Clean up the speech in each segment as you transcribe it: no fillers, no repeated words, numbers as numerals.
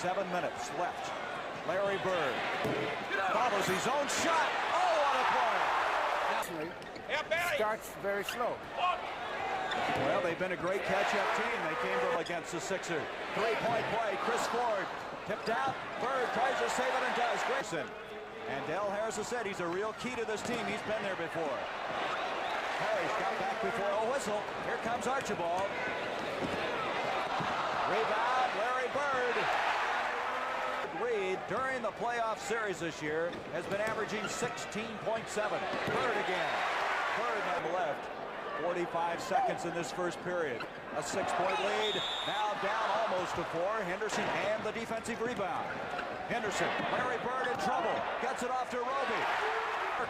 7 minutes left. Larry Bird follows his own shot. Oh, what a play! Starts very slow. Well, they've been a great catch-up team. They came from against the Sixers. Three-point play. Chris Ford tipped out. Bird tries to save it and does. Grayson. And Del Harris has said he's a real key to this team. He's been there before. Parrish got back before a whistle. Here comes Archibald. Rebound, Larry Bird. Reed, during the playoff series this year, has been averaging 16.7. Bird again. Bird on the left. 45 seconds in this first period. A 6-point lead. Now down almost to 4. Henderson and the defensive rebound. Henderson, Larry Bird in trouble. Gets it off to Roby.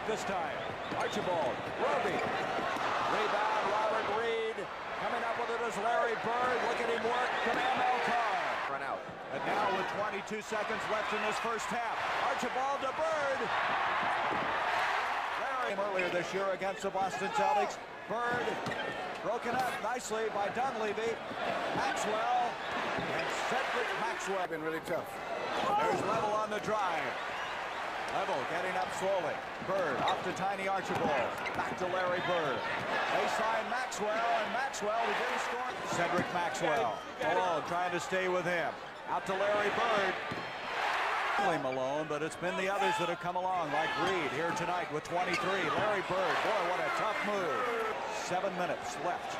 This time. Archibald, Roby. Rebound, Robert Reed. Coming up with it is Larry Bird. Look at him work. Kamal Melcar. Run out. And now with 22 seconds left in this first half. Archibald to Bird. Larry earlier this year against the Boston Celtics. Bird broken up nicely by Dunleavy. Maxwell and Cedric Maxwell. Been really tough. There's Level on the drive. Level getting up slowly. Bird off to Tiny Archibald. Back to Larry Bird. Baseline Maxwell, and Maxwell, he didn't score. Cedric Maxwell alone, trying to stay with him. Out to Larry Bird. Malone, but it's been the others that have come along, like Reed here tonight with 23. Larry Bird, boy, what a tough move. 7 minutes left.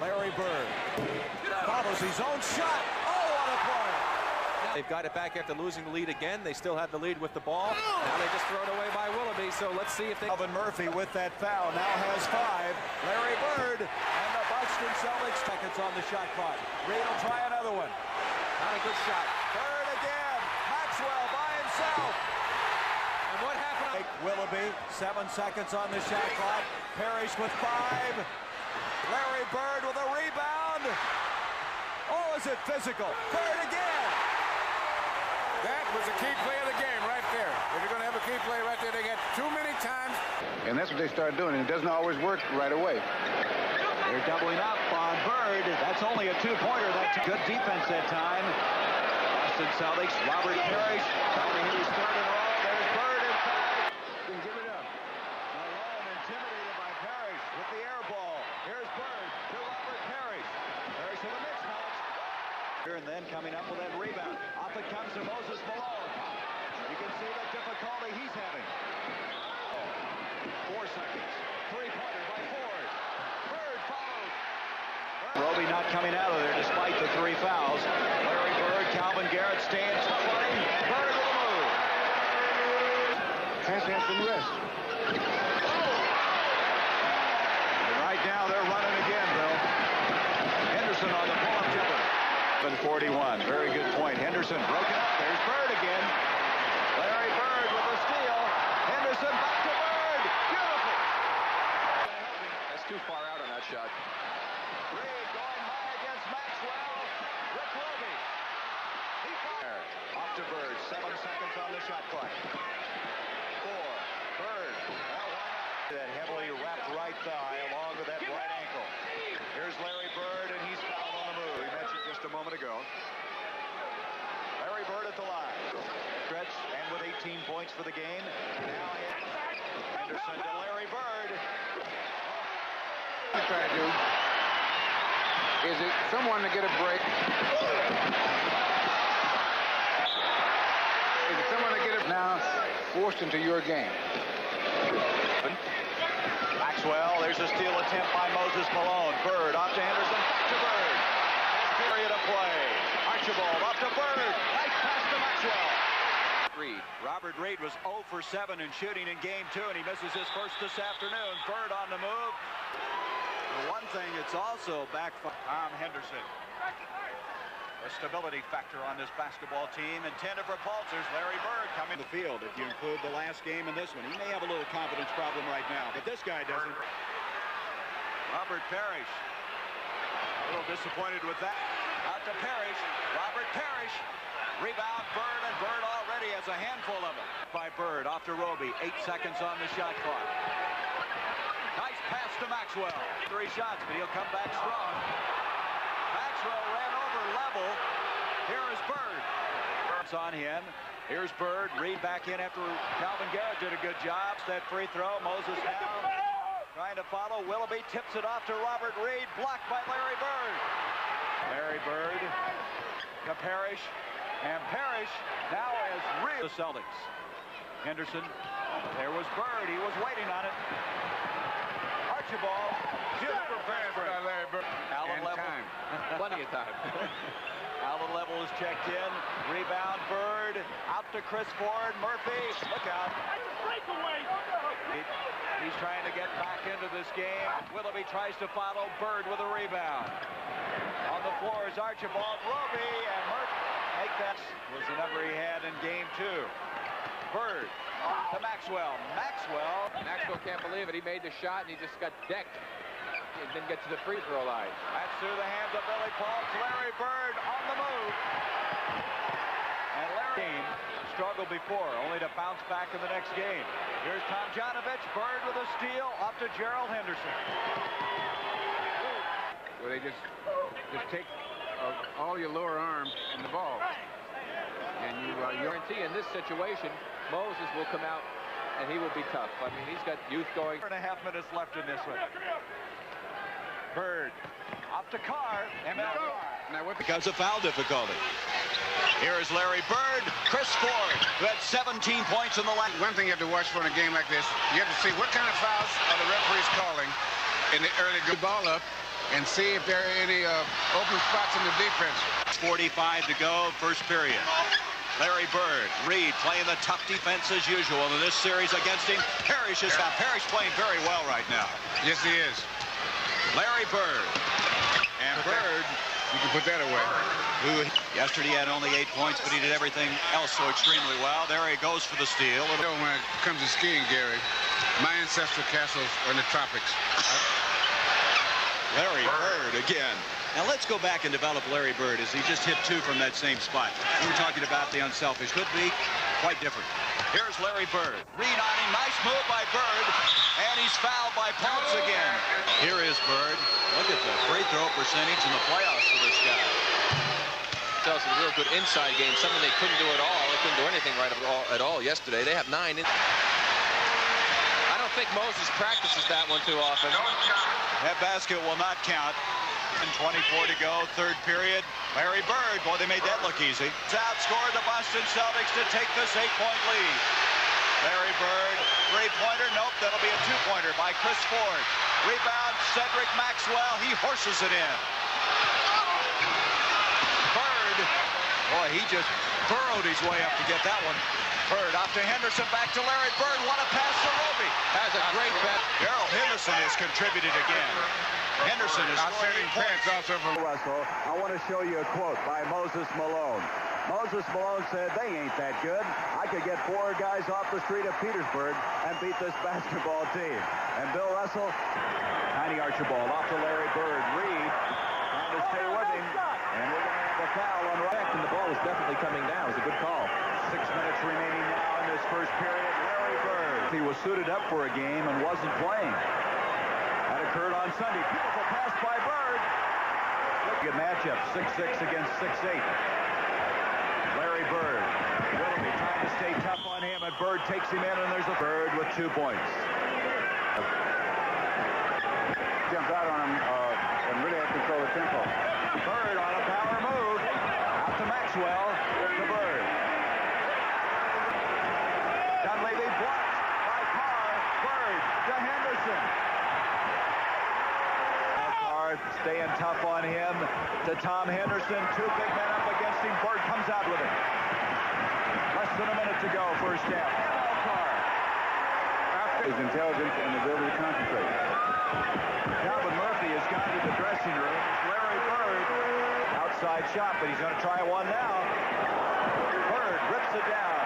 Larry Bird follows his own shot. Oh, what a play! They've got it back after losing the lead again. They still have the lead with the ball. Now they just throw it away by Willoughby, so let's see if they... Alvin Murphy with that foul now has 5. Larry Bird and the Boston Celtics. Seconds on the shot clock. Reed will try another one. Not a good shot. Bird again. Maxwell by himself. And what happened? Willoughby, 7 seconds on the shot clock. Parrish with 5. Larry Bird with a rebound. Oh, is it physical? Bird again. That was a key play of the game right there. If you're going to have a key play right there, they got too many times. And that's what they started doing, and it doesn't always work right away. They're doubling up on Bird. That's only a 2-pointer. That good defense that time. Boston Celtics, Robert Parrish trying to hit his third in a row. There's Bird inside. Then give it up. Malone intimidated by Parrish with the air ball. Here's Bird to Robert Parrish. Parrish with a mismatch. Here and then coming up with that rebound. Off it comes to Moses Malone. You can see the difficulty he's having. 4 seconds. 3-pointer by Ford. Bird follows. Roby not coming out of there despite the 3 fouls. Larry Bird, Calvin Garrett staying tough on him. Bird with a move. Chance to have some rest. And right now they're running again, Bill. Henderson on the pull-up jumper. 41. Very good point. Henderson broken up. There's Bird again. Larry Bird with a steal. Henderson back to Bird. Beautiful. That's too far out on that shot. Reed going high against Maxwell. Rick Roby. He fired. Off to Bird. 7 seconds on the shot clock. 4. Bird. Well, why not? That heavily wrapped right thigh along with that right ankle. Here's Larry Bird, and he's fouled on the move. We mentioned just a moment ago. Larry Bird at the line. Stretch, and with 18 points for the game. Now Henderson to Larry Bird. What I'm trying to do is it someone to get a break. Is it someone to get it now forced into your game? Maxwell, there's a steal attempt by Moses Malone. Bird off to Henderson, back to Bird. Period of play. Archibald off to Bird. Nice pass to Maxwell. Reed. Robert Reed was 0 for 7 in shooting in game 2, and he misses his first this afternoon. Bird on the move. The one thing that's also back for Tom Henderson. A stability factor on this basketball team. Intended for repulsors. Larry Bird coming to the field. If you include the last game and this one, he may have a little confidence problem right now, but this guy doesn't. Robert Parrish. A little disappointed with that. Out to Parrish. Robert Parrish. Rebound Bird, and Bird already has a handful of it. By Bird off to Roby. 8 seconds on the shot clock. Nice pass to Maxwell. 3 shots, but he'll come back strong. Maxwell ran over Level. Here is Bird. on him. Here's Bird. Reed back in after Calvin Garrett did a good job. That free throw. Moses now trying to follow. Willoughby tips it off to Robert Reed. Blocked by Larry Bird. Larry Bird to Parrish. And Parrish now is real. The Celtics. Henderson. There was Bird. He was waiting on it. Archibald. Super fast break. Larry Bird. Allen And Level. time. Plenty of time. Allen Level is checked in. Rebound Bird. Out to Chris Ford. Murphy. Look out. He's trying to get back into this game. Willoughby tries to follow Bird with a rebound. On the floor is Archibald. Roby and Murphy. Make that was the number he had in game 2. Bird to Maxwell. Maxwell can't believe it. He made the shot and he just got decked. He didn't get to the free throw line. That's through the hands of Billy Paul. Larry Bird on the move. And Larry struggled before, only to bounce back in the next game. Here's Tom Janovich. Bird with a steal. Up to Gerald Henderson. Where they just take all your lower arm and the ball. And you Guarantee in this situation, Moses will come out and he will be tough. I mean, he's got youth going. 4.5 minutes left in this one. Bird up to Carr. now what Because of foul difficulty. Here is Larry Bird. Chris Ford, who had 17 points in the last. One thing you have to watch for in a game like this, you have to see what kind of fouls are the referees calling in the early good ball up and see if there are any open spots in the defense. 45 to go, first period. Larry Bird, Reed playing the tough defense as usual in this series against him. Parrish is out. Parrish playing very well right now. Yes, he is. Larry Bird. And Bird, You can put that away. who yesterday had only 8 points, but he did everything else so extremely well. There he goes for the steal. You know, when it comes to skiing, Gary, my ancestral castles are in the tropics. Larry Bird again. Now let's go back and develop Larry Bird as he just hit 2 from that same spot. We were talking about the unselfish. Could be quite different. Here's Larry Bird. Reed on him. Nice move by Bird. And he's fouled by Ponce again. Here is Bird. Look at the free throw percentage in the playoffs for this guy. Tells us a real good inside game, something they couldn't do at all. They couldn't do anything right at all yesterday. They have 9. I don't think Moses practices that one too often. That basket will not count. And 24 to go, third period. Larry Bird, boy, they made that look easy. It's outscored the Boston Celtics to take this 8-point lead. Larry Bird, three-pointer, nope, that'll be a 2-pointer by Chris Ford. Rebound, Cedric Maxwell, he horses it in. Bird, boy, he just burrowed his way up to get that one. Bird off to Henderson, back to Larry Bird, what a pass to Roby. Has a great bet. Gerald Henderson has contributed again. Henderson is Outstanding points. pass also from Russell, I want to show you a quote by Moses Malone. Moses Malone said, they ain't that good. I could get 4 guys off the street of Petersburg and beat this basketball team. And Bill Russell, tiny Archibald off to Larry Bird. Reed trying to stay with him. And we're going to have a foul on right. And the ball is definitely coming down. It's a good call. 6 minutes remaining now in this first period. Larry Bird. He was suited up for a game and wasn't playing. That occurred on Sunday. Beautiful pass by Bird. Good matchup, 6'6" against 6'8". Larry Bird. Willoughby trying to stay tough on him, and Bird takes him in, and there's a Bird with 2 points. jumped out on him and really had control of the tempo. Bird on a power move. Out to Maxwell. To Bird. Dunleavy blocked by Carr. Bird to Henderson. Carr staying tough on him. To Tom Henderson. 2 big men up against him. Bird comes out with it. Less than a minute to go. First half. Carr. His intelligence and ability to concentrate. Calvin Murphy has gone to the dressing room. Larry Bird. Outside shot, but he's going to try one now. Bird rips it down.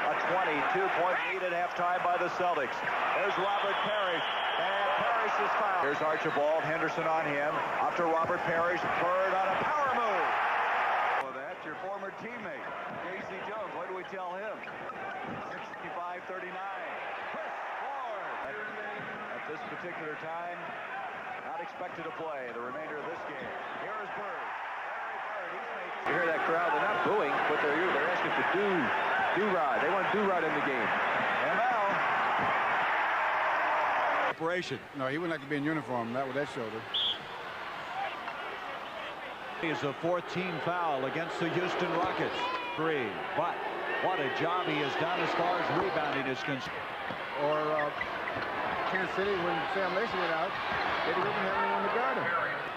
A 22-point lead at halftime by the Celtics. There's Robert Parrish. And Parrish is fouled. Here's Archibald. Henderson on him. After Robert Parrish. Bird on a power move. Well, that's your former teammate, Casey Jones. What do we tell him? 65-39. Chris Ford. At this particular time, not expected to play the remainder of this game. Here is Bird. Larry Bird. He's made... You hear that crowd? They're not booing, but they're asking the do-rod. They want do-rod in the game. ML. Operation. No, he wouldn't like to be in uniform, not with that shoulder. Is a 14 foul against the Houston Rockets. 3. But what a job he has done as far as rebounding is concerned. Or Kansas City, when Sam Lacy went out, they didn't even have anyone to guard him.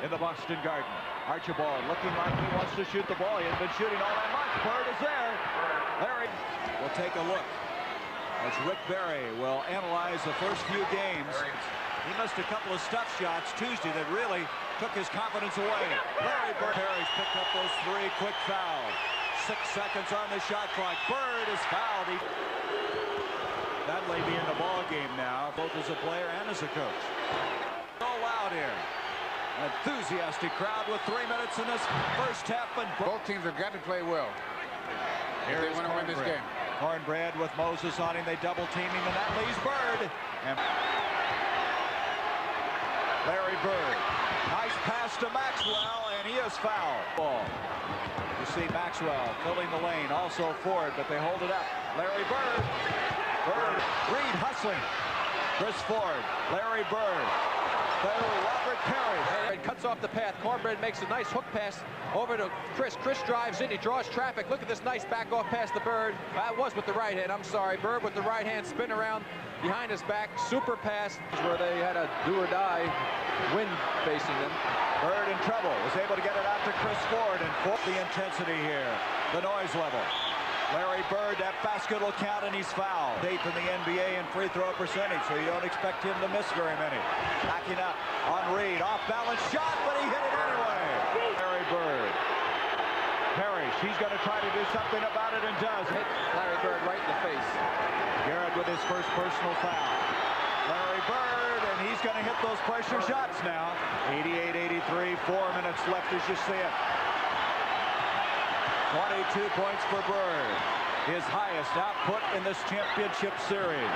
In the Boston Garden, Archibald looking like he wants to shoot the ball. He hasn't been shooting all that much. Bird is there. Larry will take a look as Rick Barry will analyze the first few games. He missed a couple of stuff shots Tuesday that really took his confidence away. Larry Bird Harry's picked up those 3 quick fouls. 6 seconds on the shot clock. Bird is fouled. That may be in the ball game now, both as a player and as a coach. So loud here. An enthusiastic crowd with 3 minutes in this first half. And Both teams have got to play well if they want to win this game. Cornbread with Moses on him. They double team him, and that leaves Bird. And Larry Bird. Nice pass to Maxwell, and he is fouled. Ball. You see Maxwell filling the lane, also Ford, but they hold it up. Larry Bird. Bird. Reed hustling. Chris Ford. Larry Bird. Robert Perry. Cuts off the path. Cornbread makes a nice hook pass over to Chris. Chris drives in. He draws traffic. Look at this nice back off pass to Bird. That was with the right hand. I'm sorry. Bird with the right hand. Spin around behind his back. Super pass. Where they had a do or die wind facing them. Bird in trouble. Was able to get it out to Chris Ford. And the intensity here. The noise level. Larry Bird, that basket will count, and he's fouled. 8th in the NBA in free throw percentage, so you don't expect him to miss very many. Backing up on Reed, off balance shot, but he hit it anyway. Larry Bird. Parrish, he's going to try to do something about it and does. Hit Larry Bird right in the face. Garrett with his first personal foul. Larry Bird, and he's going to hit those pressure shots now. 88-83, 4 minutes left as you see it. 22 points for Bird, his highest output in this championship series.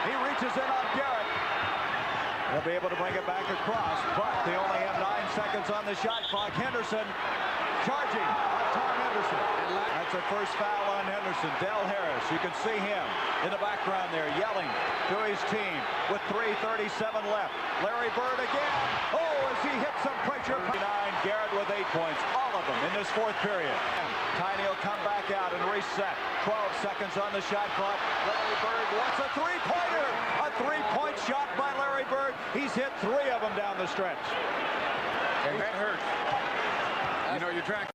He reaches in on Garrett. They'll be able to bring it back across, but they only have 9 seconds on the shot clock. Henderson charging on Tom Henderson. That's a first foul on Henderson. Del Harris, you can see him in the background there yelling to his team with 3:37 left. Larry Bird again. Oh, as he hits some pressure. 9, Garrett with 8 points, all of them in this 4th period. Tiny will come back out and reset. 12 seconds on the shot clock. Larry Bird wants a 3-pointer. A 3-point shot by Larry Bird. He's hit 3 of them down the stretch. And that hurts. You know, you're trying